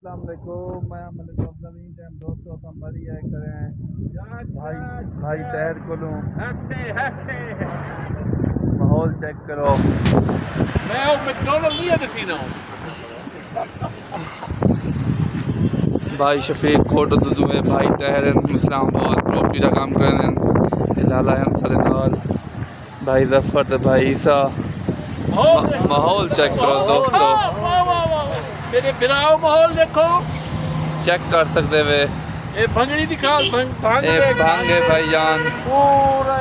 अस्सलाम वालेकुम। मैं मलिक अफजल टाइम दोस्तों तो हमारी आए करें भाई भाई तहर को लूँ माहौल चेक करो। मैं हूँ मैकडॉनल्ड नहीं है दसीना भाई शफीक कोट दुए भाई तहर इस्लामाबाद प्रॉपर्टी का काम कर लाला सारे नाल भाई जफर ते भाई ईसा। माहौल चेक करो दोस्तों, मेरे बिराओ माहौल देखो। चेक कर सकते वे ये भंगड़ी दिखा भांग ए भांगे भाईजान। पूरे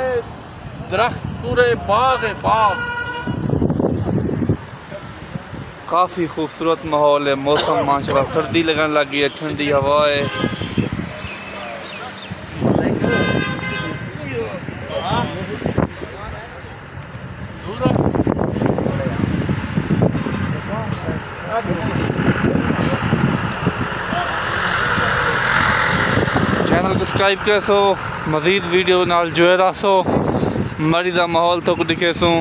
दरख्त पूरे बाग है बाग। काफ़ी खूबसूरत माहौल है। मौसम माशाल्लाह सर्दी लगने लगी है, ठंडी हवा है। चैनल को सब्सक्राइब कर सो, मज़ीद वीडियो नाल जुड़े रह सो, मरी का माहौल तो दिखे सो।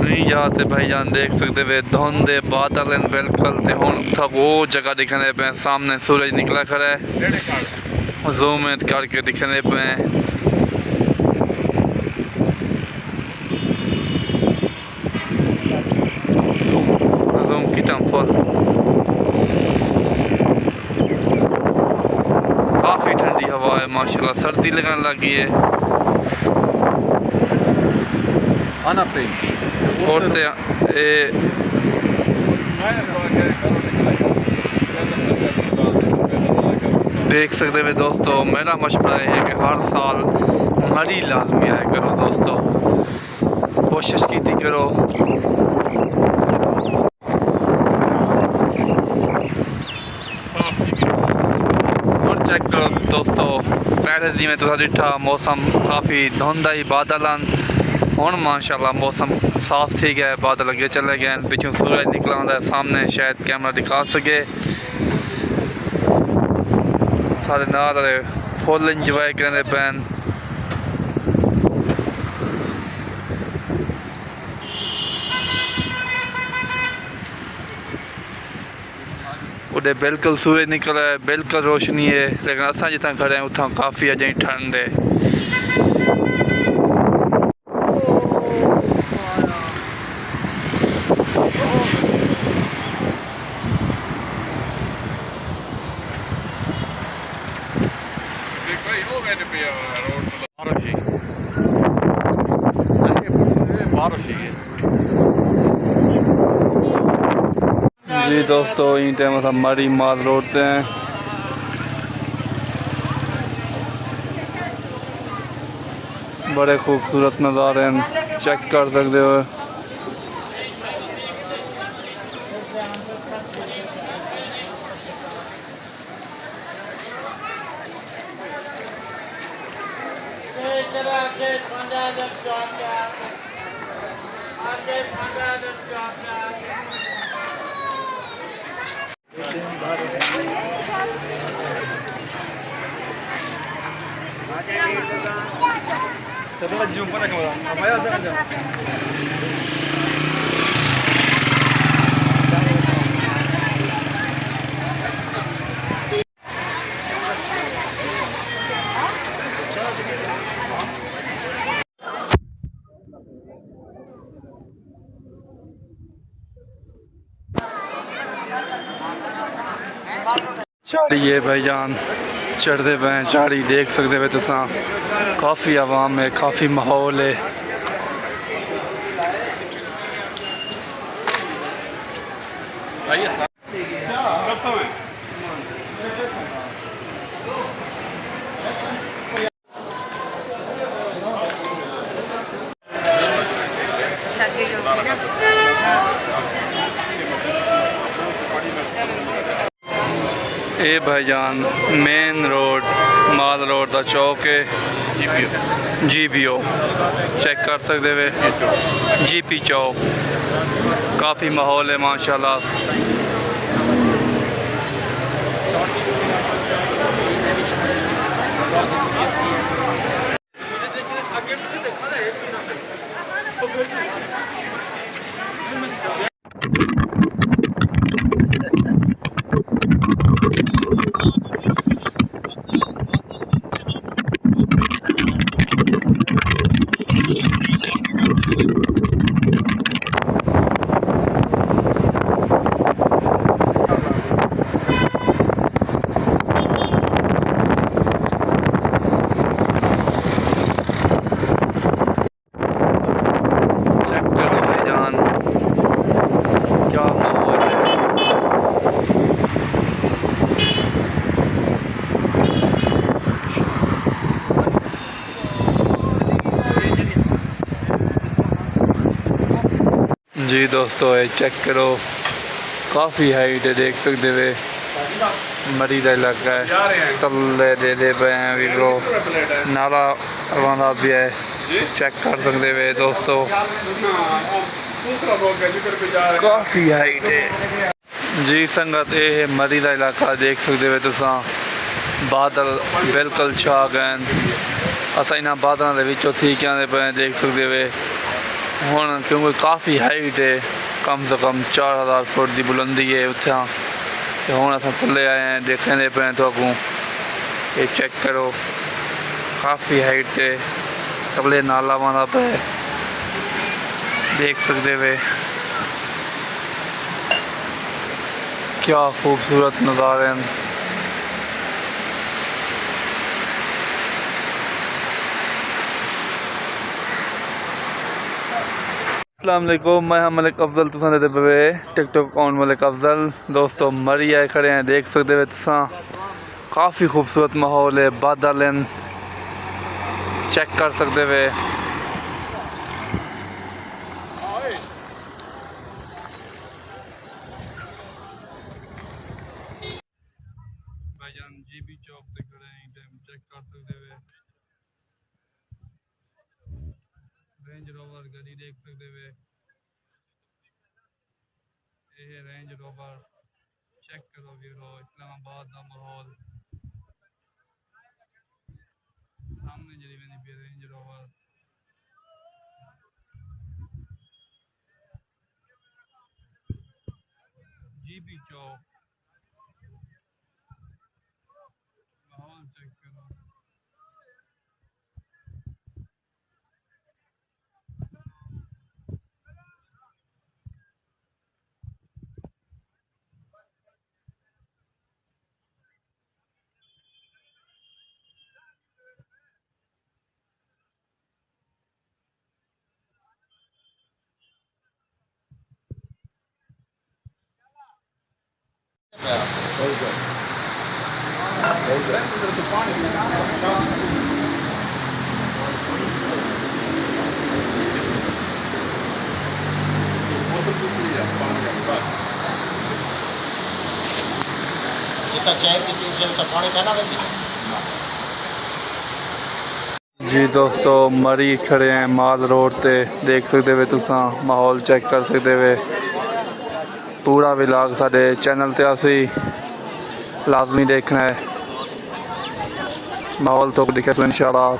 नहीं जाते भाईजान, देख सकते वे धुंध बादल बिल्कुल ते हुण वो जगह दिखने पे सामने सूरज निकला खड़ा है। जूम करके दिखने पे जूम की फुल काफ़ी ठंडी हवा है माशाल्लाह, सर्दी लगने लगी है। और देख सकते हैं दोस्तों, मेरा मशवरा है कि हर साल मरी लाजमी आया करो दोस्तों, कोशिश की करो। और चेक करो दोस्तों, पहले दिन में तो डिठा मौसम काफ़ी धुंध आई बादल हुण माशाल्लाह मौसम साफ थी गया, बादल अगे चले गए, पिछों सूरज निकला है, सामने शायद कैमरा दिखा सके। सारे नाल फुल इंजॉय करने पैन। उधर बिल्कुल सूरज निकला है, बिल्कुल रोशनी है, लेकिन असा जितना खड़े हैं उतना काफ़ी अजय ठंड है। जी दोस्तों, इन टाइम हम मरी माल रोडते हैं। बड़े खूबसूरत नज़ारे हैं, चेक कर सकते हो। Setelah jumpa lagi malam, apa ya jangan. चढ़िए भाईजान, चढ़ते पे झाड़ी देख सकते हो तुसा, काफ़ी आवाम है, काफ़ी माहौल है। आइए सर। ए भाईजान मेन रोड माल रोड का चौक है, GPO चेक कर सकते वे, GP चौक। काफ़ी माहौल है माशाल्लाह। चेक करो भाईजान, क्या माहौल है। जी दोस्तों ये चेक करो, काफ़ी हाइट है, देख सकते वे मरी का इलाका है। तले दे पे हैं भी वो नाला रवाना भी है, चेक कर सकते वे दोस्तों, काफ़ी हाइट है। जी संगत ये है मरी का इलाका, देख सकते वे तुसा, बादल बिल्कुल छा गए। असा इन्होंने बादलों के विचों थी क्या पे देख सकते वे हूँ, क्योंकि काफ़ी हाइट है, कम से कम 4000 फुट की बुलंदी है उत्थे। तो हूँ अस थले आए हैं, देखने पे तो अगू ये चेक करो, काफ़ी हाइट है, तले नाला वाला पे देख सकते वे, क्या खूबसूरत नज़ारे हैं। अस्सलाम वालेकुम, मैं हम मलिक अफजल, तुसा दे पे टिकटॉक अकाउंट मलिक अफजल। दोस्तों मरी आए खड़े हैं, देख सकते हो तुसा, काफ़ी खूबसूरत माहौल है, बादल हैं, चेक कर सकते वे। भाईजान GP चौक पे खड़े हैं, चेक कर सकते वे, रेंज रोवर गाड़ी देख सकते वे, ये रेंज रोवर चेक करो व्यूरो, इस्लामाबाद का माहौल सामने जी मैंने रेंज रोवर। GP चौक माहौल चेक करो। जी दोस्तों मरी खड़े हैं माल रोड ते, देख सकते वे तुसा, माहौल चेक कर सकते वे। पूरा व्लॉग साडे चैनल ते असी लाजमी देखना है, माहौल तो दिखे तो इंशाल्लाह।